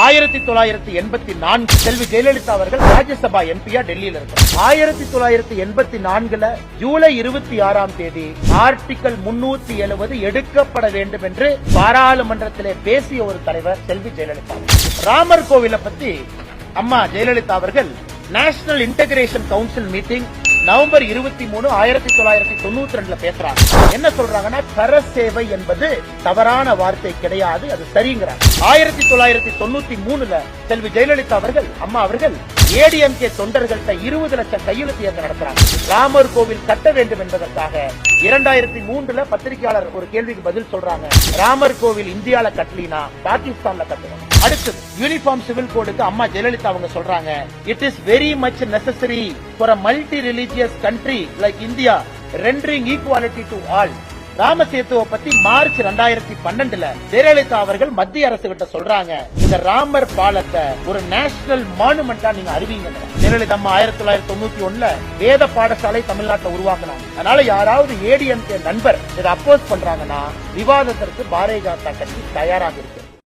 1984 செல்வி ஜெயலலிதா அவர்கள் ராஜ்யசபா எம்பியா டெல்லியில் இருக்கார். 1984 ஜூலை 26ஆம் தேதி ஆர்டிகல் 370 எடுக்கப்பட வேண்டும் என்று பாராளுமன்றத்திலே பேசிய ஒரு தலைவர் செல்வி ஜெயலலிதா. ராமர் கோவிலை பத்தி அம்மா ஜெயலலிதா அவர்கள் national integration council meeting November 23, 1992 பேசுறாங்க. என்ன சொல்றாங்கன்னா, கர சேவை என்பது தவறான வார்த்தை கிடையாது, அது சரிங்கிறாங்க. 1993 செல்வி ஜெயலலிதா அவர்கள் அம்மா அவர்கள் ஏடிஎம்கே தொண்டர்கள்ட்ட 20 லட்சம் கையெழுத்து இயக்கம் நடத்துறாங்க. ராமர் கோவில் கட்ட வேண்டும் என்பதற்காக. 2003 பத்திரிகையாளர் ஒரு கேள்விக்கு பதில் சொல்றாங்க, ராமர் கோவில் இந்தியால கட்டலினா பாகிஸ்தான்ல கட்டணும். அடுத்தது யூனிஃபார்ம் சிவில் கோடுக்கு அம்மா ஜெயலலிதா அவங்க சொல்றாங்க, it is very much necessary for a multi religious country like India rendering equality to all. ராமசேத்துவை பத்தி மார்ச் 2012 ஜெயலலிதா அவர்கள் மத்திய அரசு கிட்ட சொல்றாங்க, இந்த ராமர் பாலத்தை ஒரு நேஷனல் மானுமெண்டா நீங்க அறிவிங்க. ஜெயலலிதா அம்மா 1991 வேத பாடசாலை தமிழ்நாட்டை உருவாக்குனாங்க. அதனால யாராவது ஏடிஎம்கே நண்பர் இதை அப்போஸ் பண்றாங்கன்னா விவாதத்திற்கு பாரதிய ஜனதா கட்சி தயாராக இருக்கு.